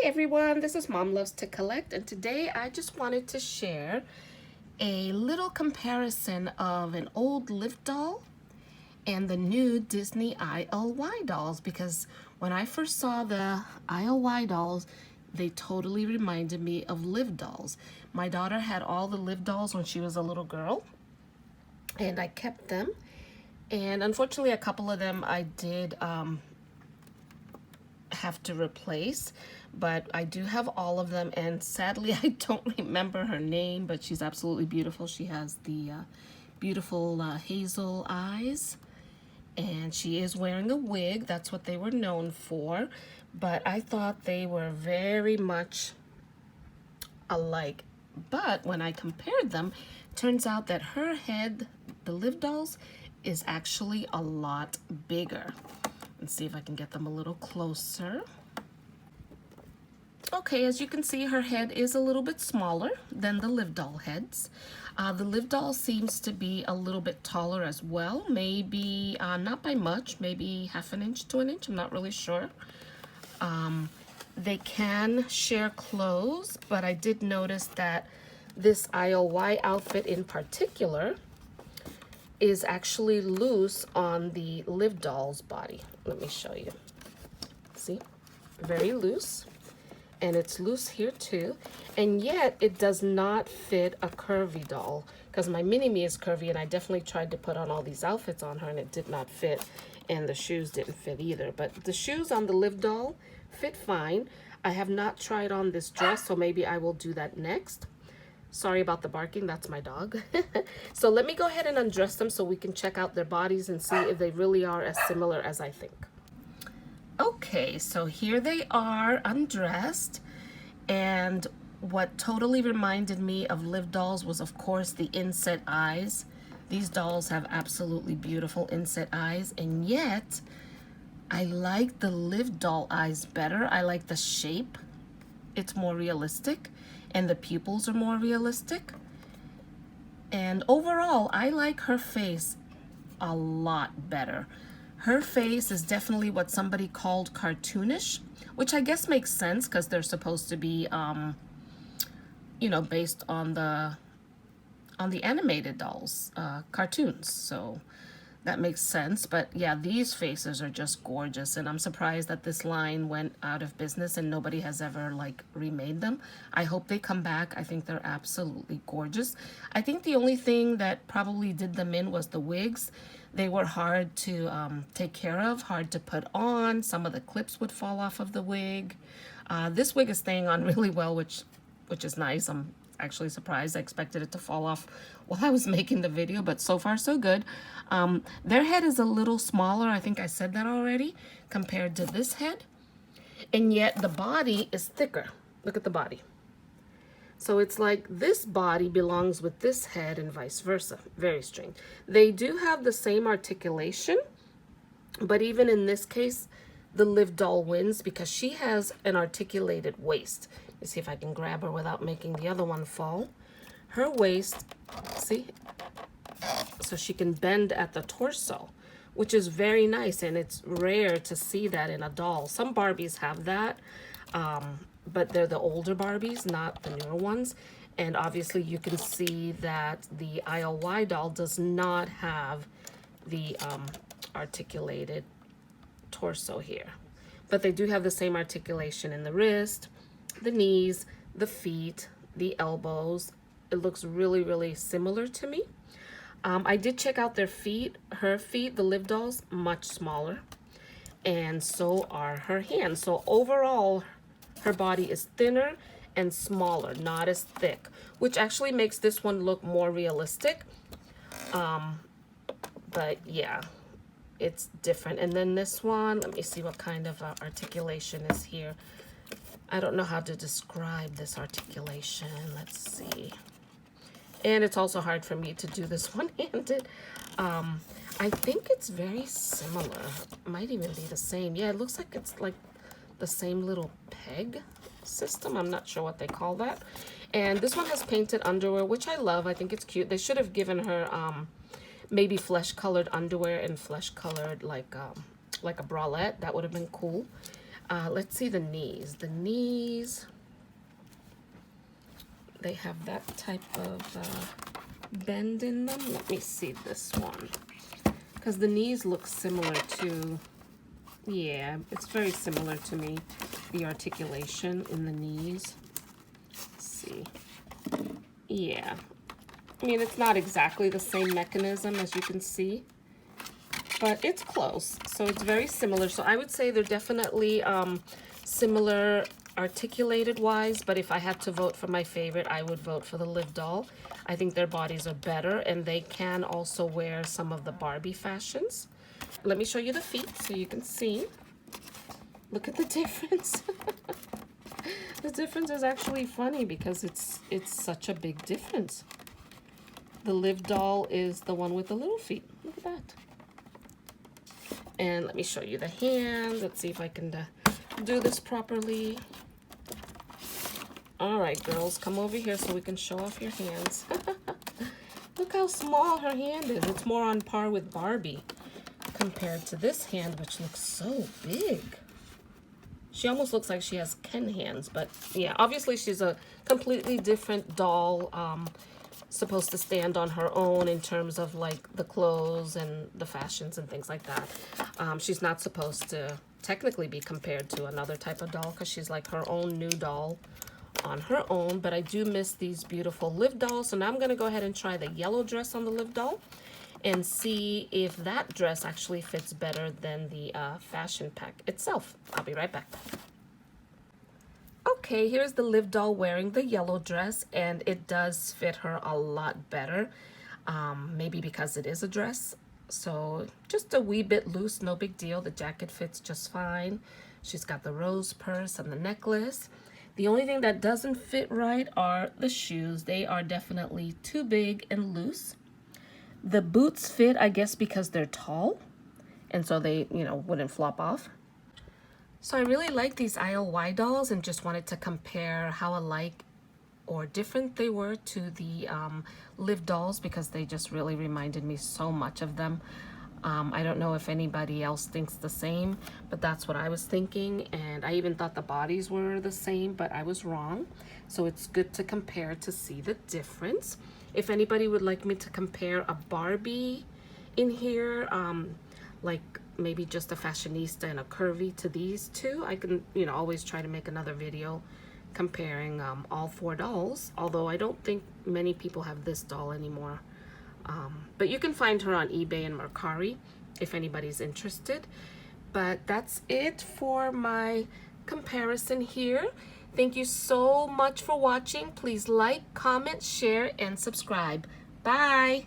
everyone, this is Mom Loves to Collect, and today I just wanted to share a little comparison of an old Lift doll and the new Disney Ily dolls, because when I first saw the Ily dolls, they totally reminded me of Live dolls. My daughter had all the Live dolls when she was a little girl, and I kept them, and unfortunately a couple of them I did have to replace, but I do have all of them, and sadly I don't remember her name, but she's absolutely beautiful. She has the beautiful hazel eyes, and she is wearing a wig. That's what they were known for, but I thought they were very much alike. But when I compared them, turns out that her head, the Live dolls, is actually a lot bigger. Let's see if I can get them a little closer. Okay, as you can see, her head is a little bit smaller than the Live doll heads. The Live doll seems to be a little bit taller as well, maybe not by much, maybe half an inch to an inch, I'm not really sure. They can share clothes, but I did notice that this IOY outfit in particular is actually loose on the Live doll's body. Let me show you. See, very loose, and it's loose here too, and yet it does not fit a curvy doll, because my mini-me is curvy, and I definitely tried to put on all these outfits on her and it did not fit, and the shoes didn't fit either. But the shoes on the Live doll fit fine. I have not tried on this dress, so maybe I will do that next. Sorry about the barking, that's my dog. So let me go ahead and undress them so we can check out their bodies and see if they really are as similar as I think. Okay, so here they are undressed, and what totally reminded me of Live dolls was, of course, the inset eyes. These dolls have absolutely beautiful inset eyes, and yet I like the Live doll eyes better. I like the shape. It's more realistic, and the pupils are more realistic. And overall, I like her face a lot better. Her face is definitely what somebody called cartoonish, which I guess makes sense because they're supposed to be, you know, based on the animated dolls, cartoons. So that makes sense. But yeah, these faces are just gorgeous, and I'm surprised that this line went out of business and nobody has ever like remade them. I hope they come back. I think they're absolutely gorgeous. I think the only thing that probably did them in was the wigs. They were hard to take care of, hard to put on. Some of the clips would fall off of the wig. This wig is staying on really well, which is nice. I'm actually surprised. I expected it to fall off while I was making the video, but so far so good. Their head is a little smaller, I think I said that already, compared to this head, and yet the body is thicker. Look at the body. So it's like this body belongs with this head and vice versa. Very strange. They do have the same articulation, but even in this case, the Live doll wins because she has an articulated waist. Let's see if I can grab her without making the other one fall. Her waist, see? So she can bend at the torso, which is very nice, and it's rare to see that in a doll. Some Barbies have that, but they're the older Barbies, not the newer ones. And obviously you can see that the IOY doll does not have the articulated torso here. But they do have the same articulation in the wrist, the knees, the feet, the elbows. It looks really, really similar to me. I did check out their feet. Her feet, the Live dolls, much smaller. And so are her hands. So overall, her body is thinner and smaller, not as thick, which actually makes this one look more realistic. But yeah, it's different. And then this one, let me see what kind of articulation is here. I don't know how to describe this articulation. Let's see. And it's also hard for me to do this one-handed. I think it's very similar. Might even be the same. Yeah, it looks like it's like the same little peg system. I'm not sure what they call that. And this one has painted underwear, which I love. I think it's cute. They should have given her maybe flesh-colored underwear and flesh-colored like a bralette. That would have been cool. Let's see the knees. The knees, they have that type of bend in them. Let me see this one. Because the knees look similar to, yeah, it's very similar to me, the articulation in the knees. Let's see. Yeah. I mean, it's not exactly the same mechanism as you can see, but it's close. So it's very similar. So I would say they're definitely similar articulated wise, but if I had to vote for my favorite, I would vote for the Live doll. I think their bodies are better, and they can also wear some of the Barbie fashions. Let me show you the feet so you can see. Look at the difference. The difference is actually funny because it's such a big difference. The Live doll is the one with the little feet. Look at that. And let me show you the hands. Let's see if I can do this properly. All right, girls, come over here so we can show off your hands. Look how small her hand is. It's more on par with Barbie compared to this hand, which looks so big. She almost looks like she has Ken hands, but yeah, obviously she's a completely different doll, supposed to stand on her own in terms of like the clothes and the fashions and things like that. She's not supposed to technically be compared to another type of doll because she's like her own new doll on her own, but I do miss these beautiful Live dolls. So now I'm going to go ahead and try the yellow dress on the Live doll and see if that dress actually fits better than the fashion pack itself. I'll be right back. Okay, here's the Live doll wearing the yellow dress, and it does fit her a lot better. Maybe because it is a dress. So just a wee bit loose, no big deal. The jacket fits just fine. She's got the rose purse and the necklace. The only thing that doesn't fit right are the shoes. They are definitely too big and loose. The boots fit, I guess, because they're tall, and so they, you know, wouldn't flop off. So I really like these ILY dolls and just wanted to compare how alike or different they were to the Live dolls because they just really reminded me so much of them. I don't know if anybody else thinks the same, but that's what I was thinking. And I even thought the bodies were the same, but I was wrong. So it's good to compare to see the difference. If anybody would like me to compare a Barbie in here, like maybe just a fashionista and a curvy to these two, I can, you know, always try to make another video comparing all four dolls. Although I don't think many people have this doll anymore. But you can find her on eBay and Mercari if anybody's interested. But that's it for my comparison here. Thank you so much for watching. Please like, comment, share, and subscribe. Bye!